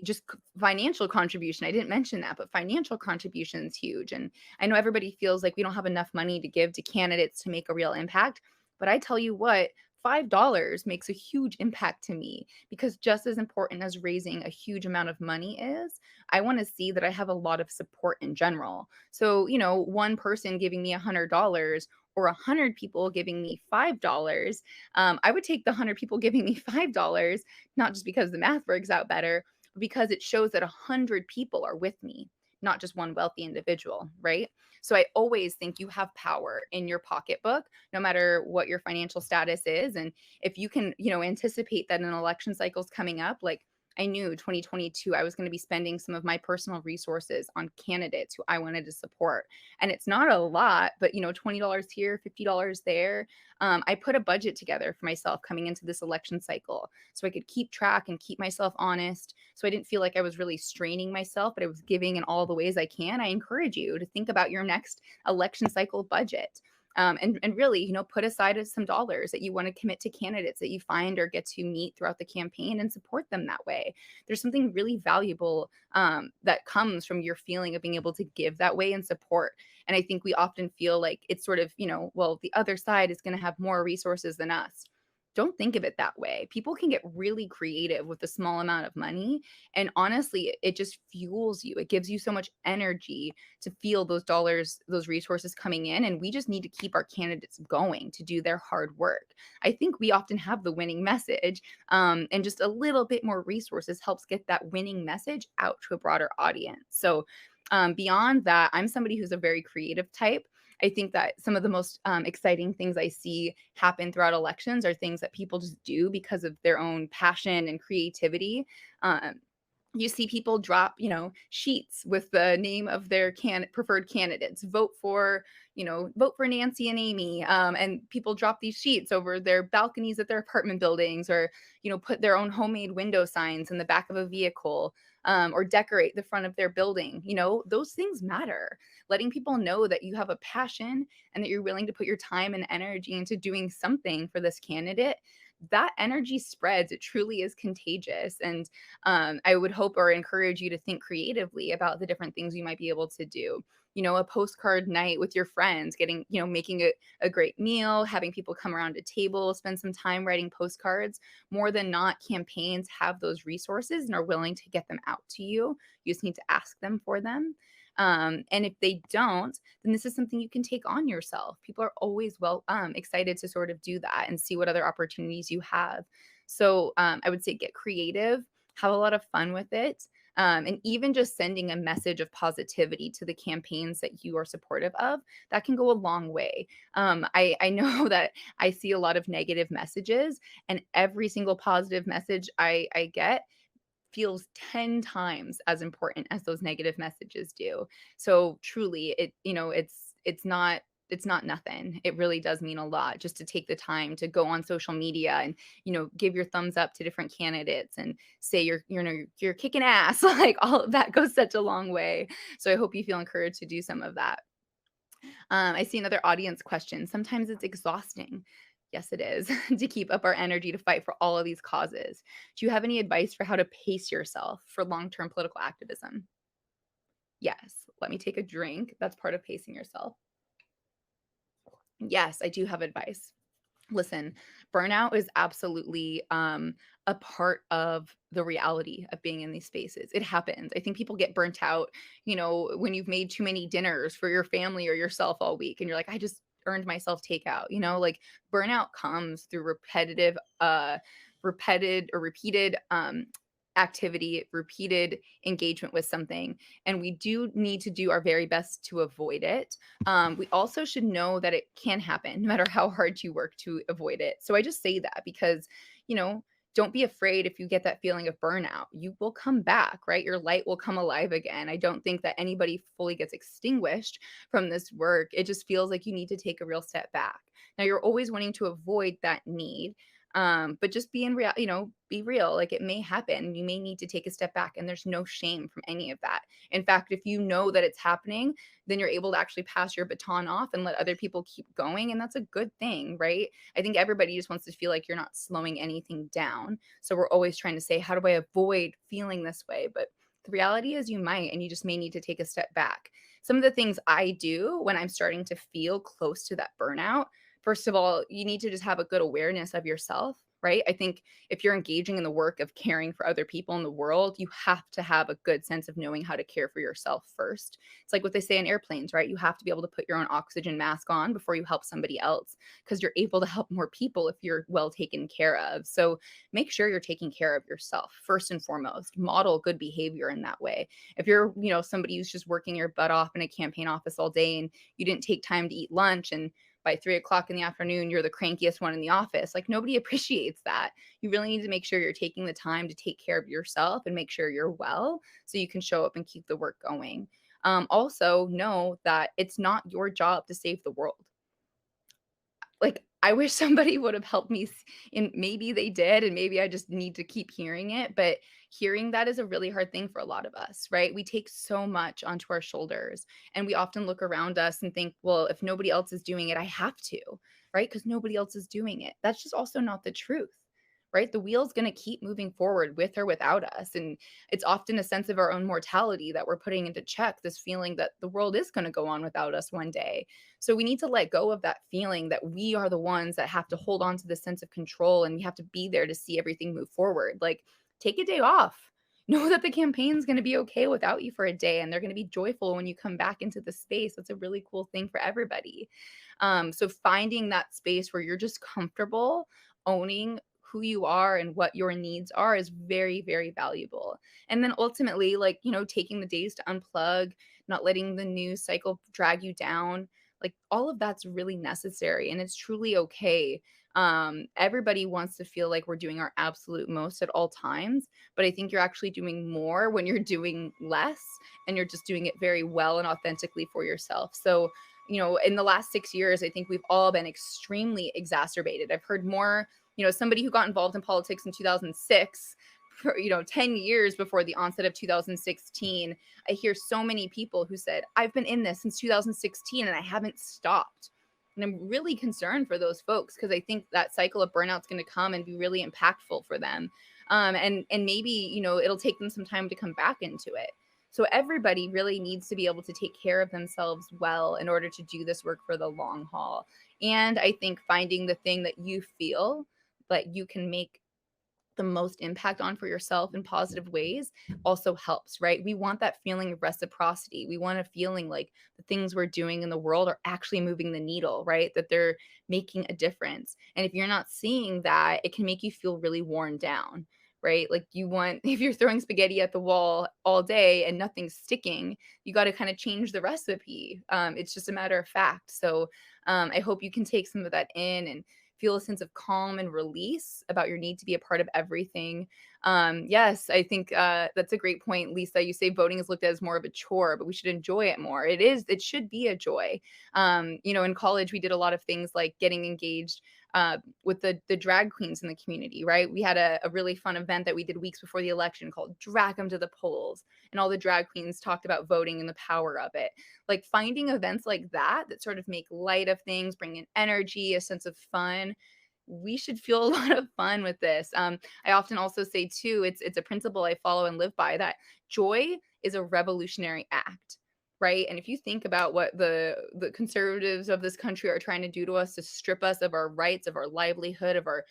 just financial contribution. I didn't mention that, but financial contribution is huge. And I know everybody feels like we don't have enough money to give to candidates to make a real impact. But I tell you what, $5 makes a huge impact to me, because just as important as raising a huge amount of money is, I want to see that I have a lot of support in general. So, one person giving me $100 or 100 people giving me $5, I would take the 100 people giving me $5, not just because the math works out better, but because it shows that 100 people are with me, not just one wealthy individual, right? So I always think you have power in your pocketbook, no matter what your financial status is. And if you can, anticipate that an election cycle is coming up, like I knew 2022, I was going to be spending some of my personal resources on candidates who I wanted to support. And it's not a lot, but $20 here, $50 there. I put a budget together for myself coming into this election cycle so I could keep track and keep myself honest. So I didn't feel like I was really straining myself, but I was giving in all the ways I can. I encourage you to think about your next election cycle budget. And really, put aside some dollars that you want to commit to candidates that you find or get to meet throughout the campaign and support them that way. There's something really valuable that comes from your feeling of being able to give that way and support. And I think we often feel like it's sort of, well, the other side is going to have more resources than us. Don't think of it that way. People can get really creative with a small amount of money. And honestly, it just fuels you. It gives you so much energy to feel those dollars, those resources coming in. And we just need to keep our candidates going to do their hard work. I think we often have the winning message, and just a little bit more resources helps get that winning message out to a broader audience. So beyond that, I'm somebody who's a very creative type. I think that some of the most exciting things I see happen throughout elections are things that people just do because of their own passion and creativity. Um, You see people drop, sheets with the name of their preferred candidates. Vote for Nancy and Amy. And people drop these sheets over their balconies at their apartment buildings, or put their own homemade window signs in the back of a vehicle, or decorate the front of their building. Those things matter. Letting people know that you have a passion and that you're willing to put your time and energy into doing something for this candidate. That energy spreads. It truly is contagious. And I would hope or encourage you to think creatively about the different things you might be able to do. A postcard night with your friends, making a great meal, having people come around a table, spend some time writing postcards. More than not, campaigns have those resources and are willing to get them out to you. You just need to ask them for them. And if they don't, then this is something you can take on yourself. People are always excited to sort of do that and see what other opportunities you have. So I would say get creative, have a lot of fun with it. And even just sending a message of positivity to the campaigns that you are supportive of, that can go a long way. I know that I see a lot of negative messages, and every single positive message I get feels 10 times as important as those negative messages do. So truly, it's not nothing. It really does mean a lot just to take the time to go on social media and give your thumbs up to different candidates and say you're kicking ass. Like, all of that goes such a long way. So I hope you feel encouraged to do some of that. I see another audience question. Sometimes it's exhausting. Yes, it is, to keep up our energy to fight for all of these causes. Do you have any advice for how to pace yourself for long-term political activism? Yes. Let me take a drink. That's part of pacing yourself. Yes, I do have advice. Listen, burnout is absolutely a part of the reality of being in these spaces. It happens. I think people get burnt out, when you've made too many dinners for your family or yourself all week, and you're like, I just earned myself takeout. Like, burnout comes through repeated activity, repeated engagement with something. And we do need to do our very best to avoid it. We also should know that it can happen no matter how hard you work to avoid it. So I just say that because, don't be afraid if you get that feeling of burnout. You will come back, right? Your light will come alive again. I don't think that anybody fully gets extinguished from this work. It just feels like you need to take a real step back. Now, you're always wanting to avoid that need. But just be real. Like, it may happen. You may need to take a step back, and there's no shame from any of that. In fact, if you know that it's happening, then you're able to actually pass your baton off and let other people keep going. And that's a good thing, right? I think everybody just wants to feel like you're not slowing anything down. So we're always trying to say, how do I avoid feeling this way? But the reality is you might, and you just may need to take a step back. Some of the things I do when I'm starting to feel close to that burnout, first of all, you need to just have a good awareness of yourself, right? I think if you're engaging in the work of caring for other people in the world, you have to have a good sense of knowing how to care for yourself first. It's like what they say in airplanes, right? You have to be able to put your own oxygen mask on before you help somebody else, because you're able to help more people if you're well taken care of. So make sure you're taking care of yourself first and foremost. Model good behavior in that way. If you're, somebody who's just working your butt off in a campaign office all day and you didn't take time to eat lunch, and by 3 o'clock in the afternoon, you're the crankiest one in the office. Like, nobody appreciates that. You really need to make sure you're taking the time to take care of yourself and make sure you're well so you can show up and keep the work going. Also, know that it's not your job to save the world. Like, I wish somebody would have helped me and maybe they did, and maybe I just need to keep hearing it, but hearing that is a really hard thing for a lot of us, right? We take so much onto our shoulders, and we often look around us and think, well, if nobody else is doing it, I have to, right? Because nobody else is doing it. That's just also not the truth. Right? The wheel's going to keep moving forward with or without us. And it's often a sense of our own mortality that we're putting into check, this feeling that the world is going to go on without us one day. So we need to let go of that feeling that we are the ones that have to hold on to this sense of control, and we have to be there to see everything move forward. Like, take a day off. Know that the campaign's going to be okay without you for a day, and they're going to be joyful when you come back into the space. That's a really cool thing for everybody. So finding that space where you're just comfortable owning who you are and what your needs are is very, very valuable. And then ultimately, like, taking the days to unplug, not letting the news cycle drag you down, like, all of that's really necessary, and it's truly okay. Everybody wants to feel like we're doing our absolute most at all times, but I think you're actually doing more when you're doing less and you're just doing it very well and authentically for yourself. So, in the last 6 years, I think we've all been extremely exacerbated. I've heard more, somebody who got involved in politics in 2006, 10 years before the onset of 2016. I hear so many people who said, I've been in this since 2016 and I haven't stopped. And I'm really concerned for those folks because I think that cycle of burnout is going to come and be really impactful for them. And maybe, it'll take them some time to come back into it. So everybody really needs to be able to take care of themselves well in order to do this work for the long haul. And I think finding the thing that you feel that you can make the most impact on for yourself in positive ways also helps, right? We want that feeling of reciprocity. We want a feeling like the things we're doing in the world are actually moving the needle, right? That they're making a difference. And if you're not seeing that, it can make you feel really worn down, right? Like if you're throwing spaghetti at the wall all day and nothing's sticking, you got to kind of change the recipe. It's just a matter of fact. So I hope you can take some of that in and feel a sense of calm and release about your need to be a part of everything. Yes, I think that's a great point, Lisa. You say voting is looked at as more of a chore, but we should enjoy it more. It should be a joy. In college, we did a lot of things like getting engaged with the drag queens in the community, right? We had a really fun event that we did weeks before the election called Drag 'em to the Polls. And all the drag queens talked about voting and the power of it. Like finding events like that sort of make light of things, bring in energy, a sense of fun. We should feel a lot of fun with this. I often also say too, it's a principle I follow and live by that joy is a revolutionary act, right? And if you think about what the conservatives of this country are trying to do to us to strip us of our rights, of our livelihood, of our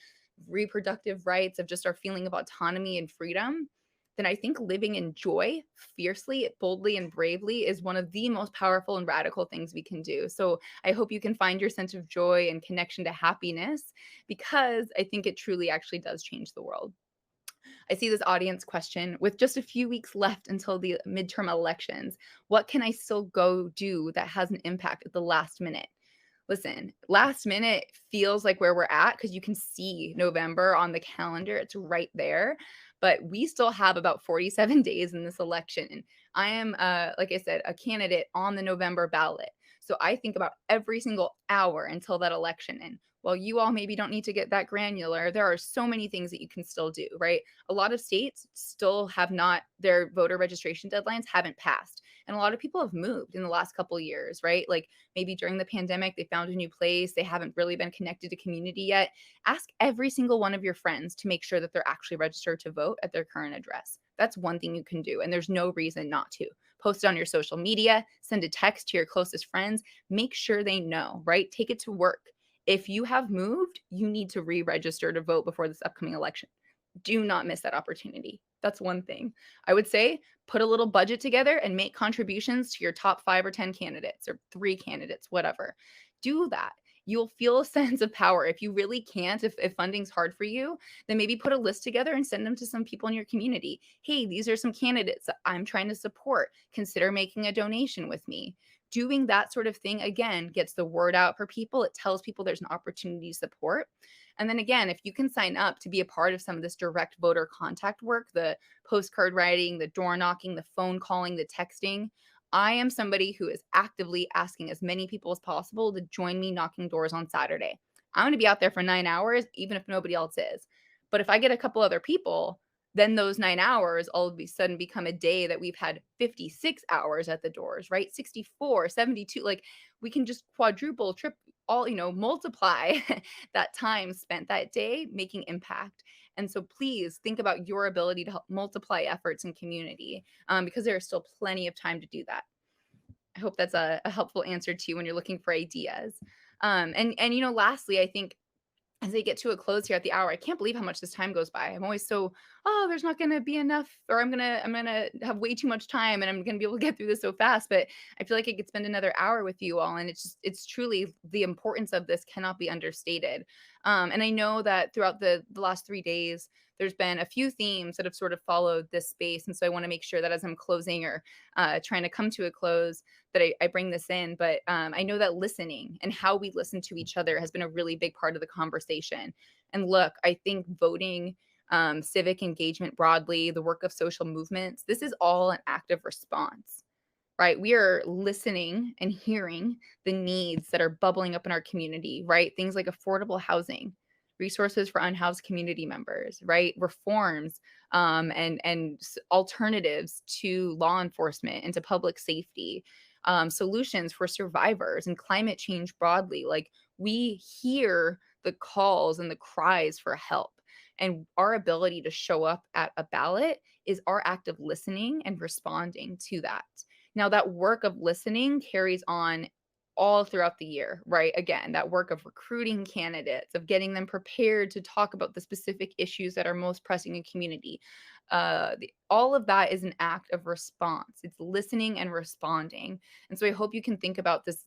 reproductive rights, of just our feeling of autonomy and freedom, then I think living in joy fiercely, boldly, and bravely is one of the most powerful and radical things we can do. So I hope you can find your sense of joy and connection to happiness because I think it truly actually does change the world. I see this audience question with just a few weeks left until the midterm elections. What can I still go do that has an impact at the last minute? Listen, last minute feels like where we're at because you can see November on the calendar. It's right there. But we still have about 47 days in this election. And I am, like I said, a candidate on the November ballot. So I think about every single hour until that election. And while you all maybe don't need to get that granular, there are so many things that you can still do, right? A lot of states still have not, their voter registration deadlines haven't passed. And a lot of people have moved in the last couple of years, right? Like maybe during the pandemic, they found a new place. They haven't really been connected to community yet. Ask every single one of your friends to make sure that they're actually registered to vote at their current address. That's one thing you can do. And there's no reason not to. Post it on your social media, send a text to your closest friends, make sure they know, right? Take it to work. If you have moved, you need to re-register to vote before this upcoming election. Do not miss that opportunity. That's one thing. I would say put a little budget together and make contributions to your top 5 or 10 candidates or 3 candidates, whatever. Do that. You'll feel a sense of power. If you really can't, if funding's hard for you, then maybe put a list together and send them to some people in your community. Hey, these are some candidates that I'm trying to support. Consider making a donation with me. Doing that sort of thing, again, gets the word out for people. It tells people there's an opportunity to support. And then again, if you can sign up to be a part of some of this direct voter contact work, the postcard writing, the door knocking, the phone calling, the texting, I am somebody who is actively asking as many people as possible to join me knocking doors on Saturday. I'm going to be out there for 9 hours, even if nobody else is. But if I get a couple other people, then those 9 hours all of a sudden become a day that we've had 56 hours at the doors, right? 64, 72. Like we can just quadruple, triple, all, multiply that time spent that day making impact. And so please think about your ability to help multiply efforts in community because there is still plenty of time to do that. I hope that's a helpful answer to you when you're looking for ideas. And lastly, I think as they get to a close here at the hour, I can't believe how much this time goes by. I'm always so, oh, there's not going to be enough, or I'm gonna have way too much time, and I'm gonna be able to get through this so fast. But I feel like I could spend another hour with you all, and it's truly the importance of this cannot be understated. And I know that throughout the last 3 days, there's been a few themes that have sort of followed this space. And so I want to make sure that as I'm closing or trying to come to a close, that I bring this in. But I know that listening and how we listen to each other has been a really big part of the conversation. And look, I think voting, civic engagement broadly, the work of social movements, this is all an active response, right? We are listening and hearing the needs that are bubbling up in our community, right? Things like affordable housing, resources for unhoused community members, right? Reforms, and alternatives to law enforcement and to public safety, solutions for survivors and climate change broadly. Like, we hear the calls and the cries for help. And our ability to show up at a ballot is our act of listening and responding to that. Now, that work of listening carries on all throughout the year, right? Again, that work of recruiting candidates, of getting them prepared to talk about the specific issues that are most pressing in community. All of that is an act of response. It's listening and responding. And so I hope you can think about this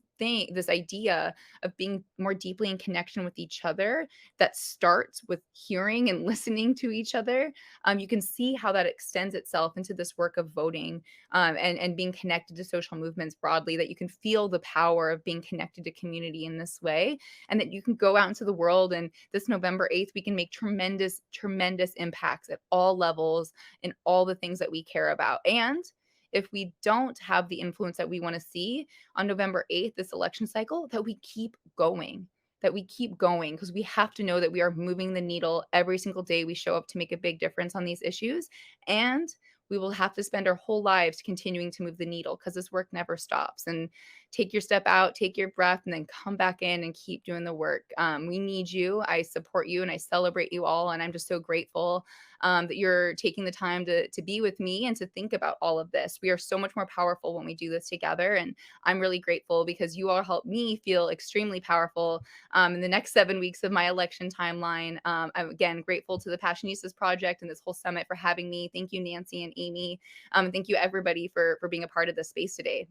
idea of being more deeply in connection with each other that starts with hearing and listening to each other. You can see how that extends itself into this work of voting, and being connected to social movements broadly, that you can feel the power of being connected to community in this way, and that you can go out into the world, and this November 8th, we can make tremendous, tremendous impacts at all levels in all the things that we care about. And if we don't have the influence that we want to see on November 8th, this election cycle, that we keep going. That we keep going, because we have to know that we are moving the needle every single day we show up to make a big difference on these issues. And we will have to spend our whole lives continuing to move the needle, because this work never stops. And take your step out, take your breath, and then come back in and keep doing the work. We need you. I support you and I celebrate you all. And I'm just so grateful that you're taking the time to be with me and to think about all of this. We are so much more powerful when we do this together. And I'm really grateful because you all help me feel extremely powerful in the next 7 weeks of my election timeline. I'm again grateful to the Passionistas Project and this whole summit for having me. Thank you, Nancy and Amy. Thank you, everybody, for being a part of this space today.